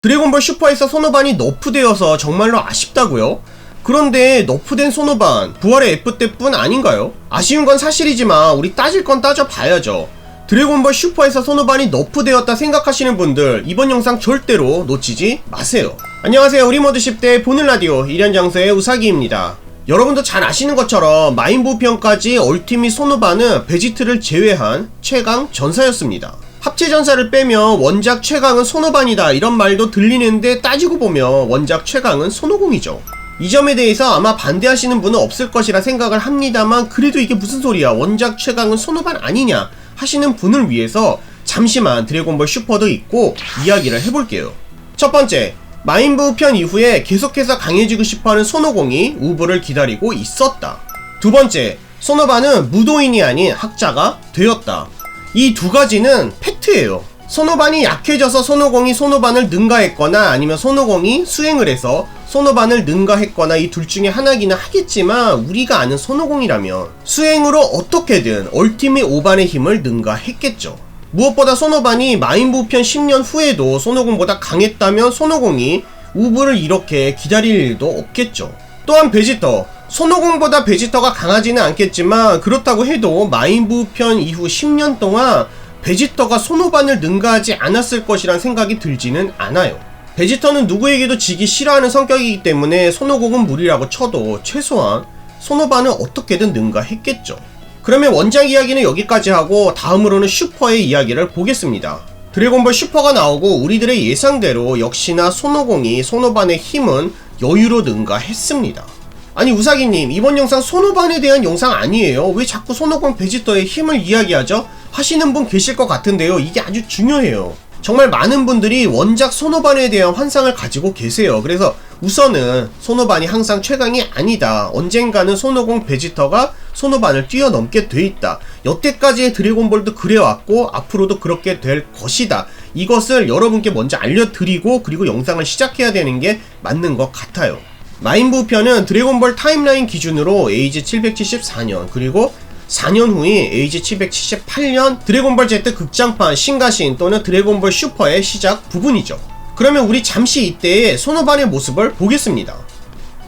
드래곤볼 슈퍼에서 소노반이 너프되어서 정말로 아쉽다고요? 그런데 너프된 소노반 부활의 F 때뿐 아닌가요? 아쉬운 건 사실이지만 우리 따질 건 따져봐야죠. 드래곤볼 슈퍼에서 소노반이 너프되었다 생각하시는 분들 이번 영상 절대로 놓치지 마세요. 안녕하세요. 우리모드 10대 보는 라디오 일현장서의 우사기입니다. 여러분도 잘 아시는 것처럼 마인부 편까지 얼티밋 소노반은 베지트를 제외한 최강 전사였습니다. 합체 전사를 빼면 원작 최강은 소노반이다 이런 말도 들리는데 따지고 보면 원작 최강은 손오공이죠. 이 점에 대해서 아마 반대하시는 분은 없을 것이라 생각을 합니다만 그래도 이게 무슨 소리야, 원작 최강은 소노반 아니냐 하시는 분을 위해서 잠시만 드래곤볼 슈퍼도 있고 이야기를 해볼게요. 첫 번째, 마인부 편 이후에 계속해서 강해지고 싶어하는 손오공이 우부를 기다리고 있었다. 두 번째, 소노반은 무도인이 아닌 학자가 되었다. 이 두 가지는 팩트예요. 소노반이 약해져서 손오공이 소노반을 능가했거나 아니면 손오공이 수행을 해서 소노반을 능가했거나 이 둘 중에 하나기는 하겠지만 우리가 아는 손오공이라면 수행으로 어떻게든 얼티밋 5반의 힘을 능가했겠죠. 무엇보다 소노반이 마인부 편 10년 후에도 손오공보다 강했다면 손오공이 우부를 이렇게 기다릴 일도 없겠죠. 또한 베지터, 손오공보다 베지터가 강하지는 않겠지만 그렇다고 해도 마인부 편 이후 10년 동안 베지터가 소노반을 능가하지 않았을 것이란 생각이 들지는 않아요. 베지터는 누구에게도 지기 싫어하는 성격이기 때문에 손오공은 무리라고 쳐도 최소한 소노반을 어떻게든 능가했겠죠. 그러면 원작 이야기는 여기까지 하고 다음으로는 슈퍼의 이야기를 보겠습니다. 드래곤볼 슈퍼가 나오고 우리들의 예상대로 역시나 손오공이 소노반의 힘은 여유로 능가했습니다. 아니 우사기님, 이번 영상 소노반에 대한 영상 아니에요? 왜 자꾸 손오공 베지터의 힘을 이야기하죠? 하시는 분 계실 것 같은데요. 이게 아주 중요해요. 정말 많은 분들이 원작 소노반에 대한 환상을 가지고 계세요. 그래서 우선은 소노반이 항상 최강이 아니다. 언젠가는 손오공 베지터가 소노반을 뛰어넘게 돼 있다. 여태까지의 드래곤볼도 그래왔고 앞으로도 그렇게 될 것이다. 이것을 여러분께 먼저 알려드리고 그리고 영상을 시작해야 되는 게 맞는 것 같아요. 마인부 편은 드래곤볼 타임라인 기준으로 에이지 774년 그리고 4년 후인 에이지 778년 드래곤볼 Z 극장판 신가신 또는 드래곤볼 슈퍼의 시작 부분이죠. 그러면 우리 잠시 이때의 소노반의 모습을 보겠습니다.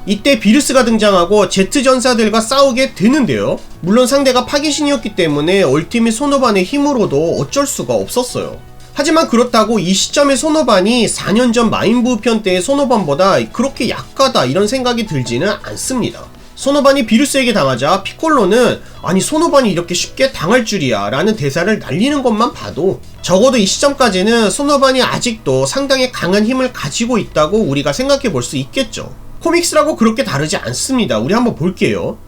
이때 비루스가 등장하고 Z 전사들과 싸우게 되는데요. 물론 상대가 파괴신이었기 때문에 얼티밋 소노반의 힘으로도 어쩔 수가 없었어요. 하지만 그렇다고 이 시점의 소노반이 4년 전 마인부 편 때의 소노반보다 그렇게 약하다 이런 생각이 들지는 않습니다. 소노반이 비루스에게 당하자 피콜로는 아니 소노반이 이렇게 쉽게 당할 줄이야 라는 대사를 날리는 것만 봐도 적어도 이 시점까지는 소노반이 아직도 상당히 강한 힘을 가지고 있다고 우리가 생각해 볼 수 있겠죠. 코믹스라고 그렇게 다르지 않습니다. 우리 한번 볼게요.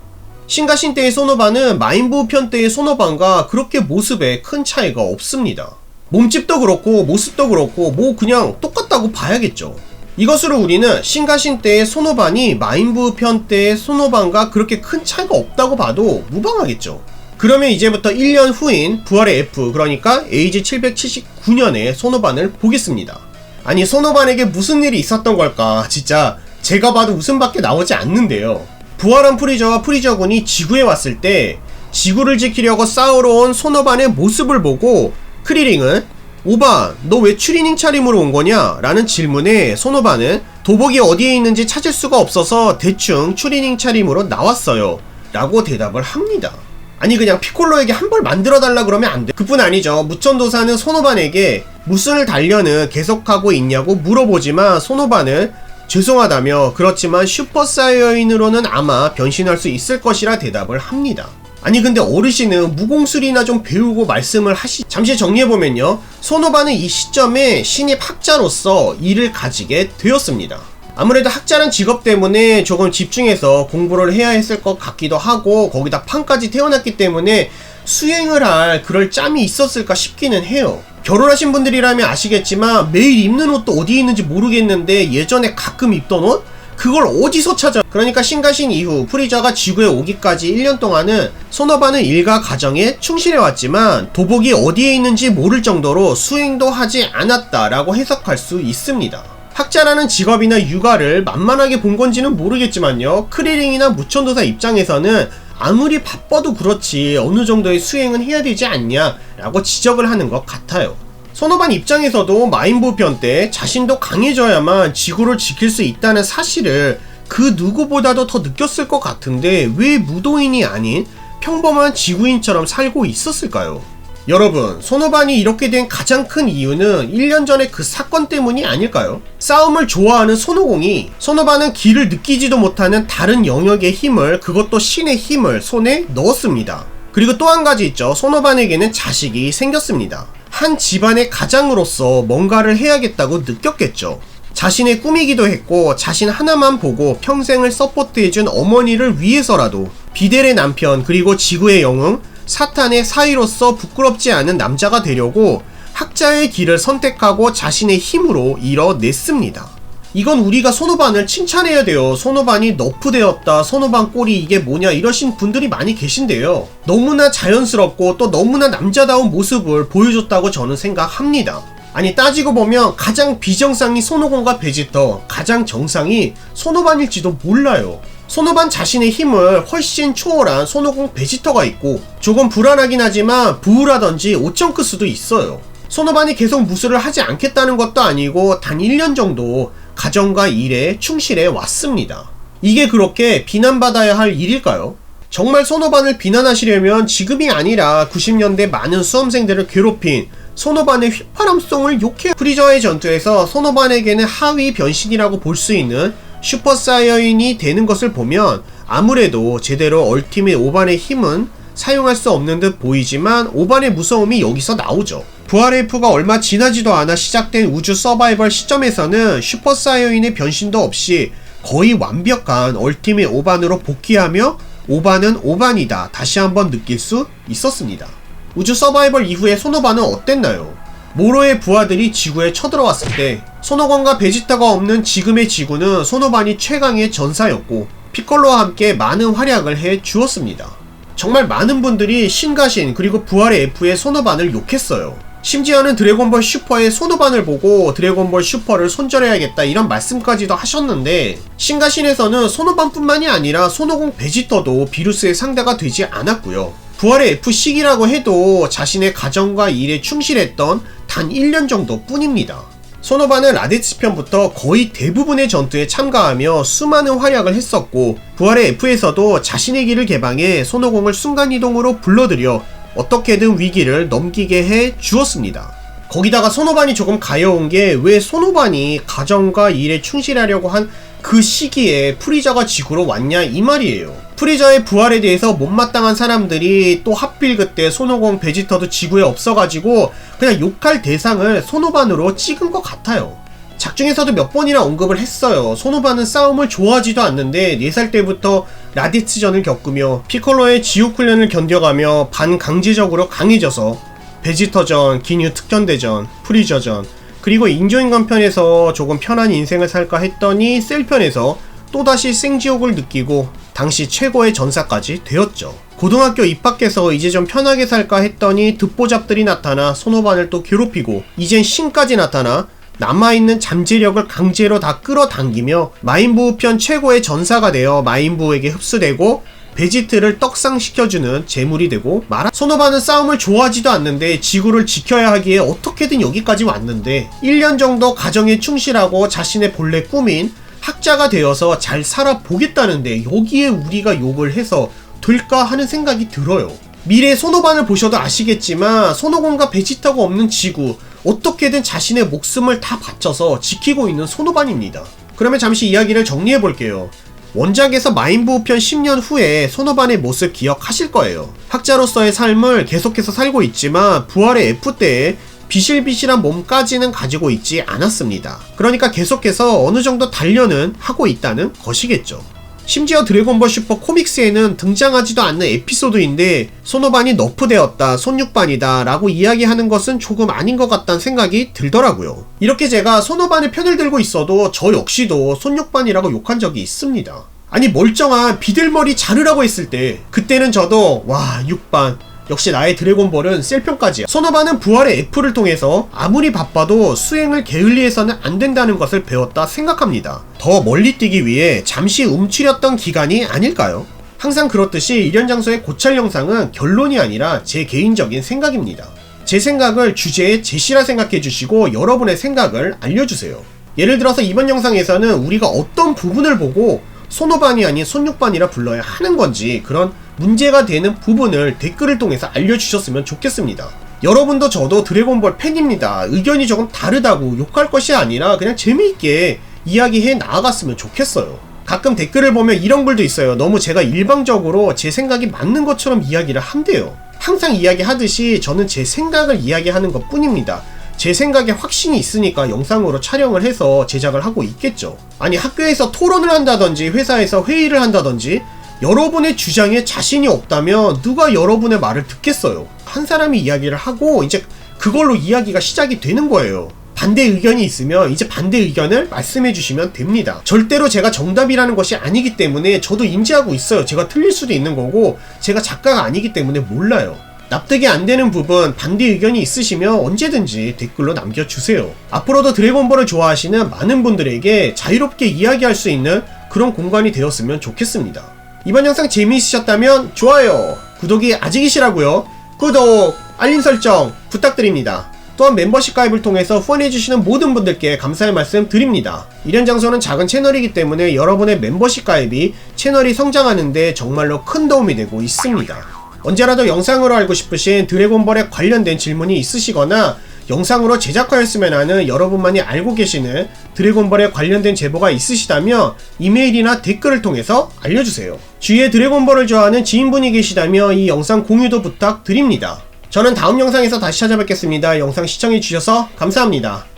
신가신 때의 소노반은 마인부 편 때의 소노반과 그렇게 모습에 큰 차이가 없습니다. 몸집도 그렇고 모습도 그렇고 뭐 그냥 똑같다고 봐야겠죠. 이것으로 우리는 신가신 때의 소노반이 마인부 편 때의 소노반과 그렇게 큰 차이가 없다고 봐도 무방하겠죠. 그러면 이제부터 1년 후인 부활의 F, 그러니까 에이지 779년의 소노반을 보겠습니다. 아니 소노반에게 무슨 일이 있었던 걸까? 진짜 제가 봐도 웃음밖에 나오지 않는데요. 부활한 프리저와 프리저군이 지구에 왔을 때 지구를 지키려고 싸우러 온 소노반의 모습을 보고 크리링은 오반, 너 왜 추리닝 차림으로 온 거냐? 라는 질문에 소노반은 도복이 어디에 있는지 찾을 수가 없어서 대충 추리닝 차림으로 나왔어요 라고 대답을 합니다. 아니 그냥 피콜로에게 한 벌 만들어 달라 그러면 안 돼. 그뿐 아니죠. 무천도사는 소노반에게 무슨을 달려는 계속하고 있냐고 물어보지만 소노반은 죄송하다며 그렇지만 슈퍼사이어인으로는 아마 변신할 수 있을 것이라 대답을 합니다. 아니 근데 어르신은 무공술이나 좀 배우고 말씀을 잠시 정리해보면요, 소노반은 이 시점에 신입 학자로서 일을 가지게 되었습니다. 아무래도 학자란 직업 때문에 조금 집중해서 공부를 해야 했을 것 같기도 하고 거기다 판까지 태어났기 때문에 수행을 할 그럴 짬이 있었을까 싶기는 해요. 결혼하신 분들이라면 아시겠지만 매일 입는 옷도 어디에 있는지 모르겠는데 예전에 가끔 입던 옷? 그걸 어디서 찾아? 그러니까 신가신 이후 프리저가 지구에 오기까지 1년 동안은 소노반은 일과 가정에 충실해왔지만 도복이 어디에 있는지 모를 정도로 수행도 하지 않았다라고 해석할 수 있습니다. 학자라는 직업이나 육아를 만만하게 본 건지는 모르겠지만요, 크리링이나 무천도사 입장에서는 아무리 바빠도 그렇지 어느 정도의 수행은 해야 되지 않냐 라고 지적을 하는 것 같아요. 소노반 입장에서도 마인부 편 때 자신도 강해져야만 지구를 지킬 수 있다는 사실을 그 누구보다도 더 느꼈을 것 같은데 왜 무도인이 아닌 평범한 지구인처럼 살고 있었을까요? 여러분, 소노반이 이렇게 된 가장 큰 이유는 1년 전의 그 사건 때문이 아닐까요? 싸움을 좋아하는 손오공이 소노반은 기를 느끼지도 못하는 다른 영역의 힘을, 그것도 신의 힘을 손에 넣었습니다. 그리고 또 한 가지 있죠. 소노반에게는 자식이 생겼습니다. 한 집안의 가장으로서 뭔가를 해야겠다고 느꼈겠죠. 자신의 꿈이기도 했고 자신 하나만 보고 평생을 서포트해준 어머니를 위해서라도 비델의 남편 그리고 지구의 영웅 사탄의 사위로서 부끄럽지 않은 남자가 되려고 학자의 길을 선택하고 자신의 힘으로 이뤄냈습니다. 이건 우리가 소노반을 칭찬해야 돼요. 소노반이 너프되었다, 소노반 꼴이 이게 뭐냐 이러신 분들이 많이 계신데요. 너무나 자연스럽고 또 너무나 남자다운 모습을 보여줬다고 저는 생각합니다. 아니, 따지고 보면 가장 비정상이 손오공과 베지터, 가장 정상이 손오반일지도 몰라요. 손오반 자신의 힘을 훨씬 초월한 손오공 베지터가 있고 조금 불안하긴 하지만 부우라든지 오청크스도 있어요. 손오반이 계속 무술을 하지 않겠다는 것도 아니고 단 1년 정도 가정과 일에 충실해 왔습니다. 이게 그렇게 비난받아야 할 일일까요? 정말 손오반을 비난하시려면 지금이 아니라 90년대 많은 수험생들을 괴롭힌 손오반의 휘파람송을 욕해. 프리저의 전투에서 손오반에게는 하위 변신이라고 볼 수 있는 슈퍼사이어인이 되는 것을 보면 아무래도 제대로 얼티밋 오반의 힘은 사용할 수 없는 듯 보이지만 오반의 무서움이 여기서 나오죠. 부활의 F가 얼마 지나지도 않아 시작된 우주 서바이벌 시점에서는 슈퍼사이어인의 변신도 없이 거의 완벽한 얼티밋 오반으로 복귀하며 오반은 오반이다 다시 한번 느낄 수 있었습니다. 우주 서바이벌 이후에 손오반은 어땠나요? 모로의 부하들이 지구에 쳐들어왔을 때 손오공과 베지터가 없는 지금의 지구는 손오반이 최강의 전사였고 피콜로와 함께 많은 활약을 해 주었습니다. 정말 많은 분들이 신가신 그리고 부활의 F의 손오반을 욕했어요. 심지어는 드래곤볼 슈퍼의 손오반을 보고 드래곤볼 슈퍼를 손절해야겠다 이런 말씀까지도 하셨는데 신가신에서는 손오반뿐만이 아니라 손오공 베지터도 비루스의 상대가 되지 않았고요. 부활의 F식이라고 해도 자신의 가정과 일에 충실했던 단 1년 정도 뿐입니다. 손오반은 라데츠 편부터 거의 대부분의 전투에 참가하며 수많은 활약을 했었고 부활의 F에서도 자신의 길을 개방해 손오공을 순간이동으로 불러들여 어떻게든 위기를 넘기게 해 주었습니다. 거기다가 손오반이 조금 가여운 게 왜 손오반이 가정과 일에 충실하려고 한 그 시기에 프리저가 지구로 왔냐 이 말이에요. 프리저의 부활에 대해서 못마땅한 사람들이 또 하필 그때 손오공 베지터도 지구에 없어가지고 그냥 욕할 대상을 손오반으로 찍은 것 같아요. 작중에서도 몇 번이나 언급을 했어요. 손오반은 싸움을 좋아하지도 않는데 4살 때부터 라디츠전을 겪으며 피콜로의 지옥 훈련을 견뎌가며 반강제적으로 강해져서 베지터전, 기뉴 특전대전, 프리저전 그리고 인조인간 편에서 조금 편한 인생을 살까 했더니 셀 편에서 또다시 생지옥을 느끼고 당시 최고의 전사까지 되었죠. 고등학교 입학해서 이제 좀 편하게 살까 했더니 듣보잡들이 나타나 손오반을 또 괴롭히고 이젠 신까지 나타나 남아있는 잠재력을 강제로 다 끌어당기며 마인부 편 최고의 전사가 되어 마인부에게 흡수되고 베지트를 떡상시켜주는 재물이 되고 말아. 손오반은 싸움을 좋아하지도 않는데 지구를 지켜야 하기에 어떻게든 여기까지 왔는데 1년 정도 가정에 충실하고 자신의 본래 꿈인 학자가 되어서 잘 살아보겠다는데 여기에 우리가 욕을 해서 될까 하는 생각이 들어요. 미래 손오반을 보셔도 아시겠지만 손오공과 베지터가 없는 지구 어떻게든 자신의 목숨을 다 바쳐서 지키고 있는 손오반입니다. 그러면 잠시 이야기를 정리해볼게요. 원작에서 마인부 편 10년 후에 손오반의 모습 기억하실 거예요. 학자로서의 삶을 계속해서 살고 있지만 부활의 F 때에 비실비실한 몸까지는 가지고 있지 않았습니다. 그러니까 계속해서 어느 정도 단련은 하고 있다는 것이겠죠. 심지어 드래곤볼 슈퍼 코믹스에는 등장하지도 않는 에피소드인데 손오반이 너프되었다, 손육반이다 라고 이야기하는 것은 조금 아닌 것 같다는 생각이 들더라고요. 이렇게 제가 손오반의 편을 들고 있어도 저 역시도 손육반이라고 욕한 적이 있습니다. 아니 멀쩡한 비들머리 자르라고 했을 때 그때는 저도 와 6반 역시 나의 드래곤볼은 셀편까지야. 손오반은 부활의 F를 통해서 아무리 바빠도 수행을 게을리해서는 안 된다는 것을 배웠다 생각합니다. 더 멀리 뛰기 위해 잠시 움츠렸던 기간이 아닐까요? 항상 그렇듯이 일연장소의 고찰 영상은 결론이 아니라 제 개인적인 생각입니다. 제 생각을 주제의 제시라 생각해 주시고 여러분의 생각을 알려주세요. 예를 들어서 이번 영상에서는 우리가 어떤 부분을 보고 손오반이 아닌 손육반이라 불러야 하는 건지 그런 문제가 되는 부분을 댓글을 통해서 알려주셨으면 좋겠습니다. 여러분도 저도 드래곤볼 팬입니다. 의견이 조금 다르다고 욕할 것이 아니라 그냥 재미있게 이야기해 나아갔으면 좋겠어요. 가끔 댓글을 보면 이런 글도 있어요. 너무 제가 일방적으로 제 생각이 맞는 것처럼 이야기를 한대요. 항상 이야기하듯이 저는 제 생각을 이야기하는 것 뿐입니다. 제 생각에 확신이 있으니까 영상으로 촬영을 해서 제작을 하고 있겠죠. 아니 학교에서 토론을 한다든지 회사에서 회의를 한다든지 여러분의 주장에 자신이 없다면 누가 여러분의 말을 듣겠어요. 한 사람이 이야기를 하고 이제 그걸로 이야기가 시작이 되는 거예요. 반대 의견이 있으면 이제 반대 의견을 말씀해 주시면 됩니다. 절대로 제가 정답이라는 것이 아니기 때문에 저도 인지하고 있어요. 제가 틀릴 수도 있는 거고 제가 작가가 아니기 때문에 몰라요. 납득이 안 되는 부분, 반대 의견이 있으시면 언제든지 댓글로 남겨주세요. 앞으로도 드래곤볼을 좋아하시는 많은 분들에게 자유롭게 이야기할 수 있는 그런 공간이 되었으면 좋겠습니다. 이번 영상 재미있으셨다면 좋아요, 구독이 아직이시라고요? 구독, 알림 설정 부탁드립니다. 또한 멤버십 가입을 통해서 후원해주시는 모든 분들께 감사의 말씀 드립니다. 이련장소는 작은 채널이기 때문에 여러분의 멤버십 가입이 채널이 성장하는데 정말로 큰 도움이 되고 있습니다. 언제라도 영상으로 알고 싶으신 드래곤볼에 관련된 질문이 있으시거나 영상으로 제작하였으면 하는 여러분만이 알고 계시는 드래곤볼에 관련된 제보가 있으시다면 이메일이나 댓글을 통해서 알려주세요. 주위에 드래곤볼을 좋아하는 지인분이 계시다면 이 영상 공유도 부탁드립니다. 저는 다음 영상에서 다시 찾아뵙겠습니다. 영상 시청해주셔서 감사합니다.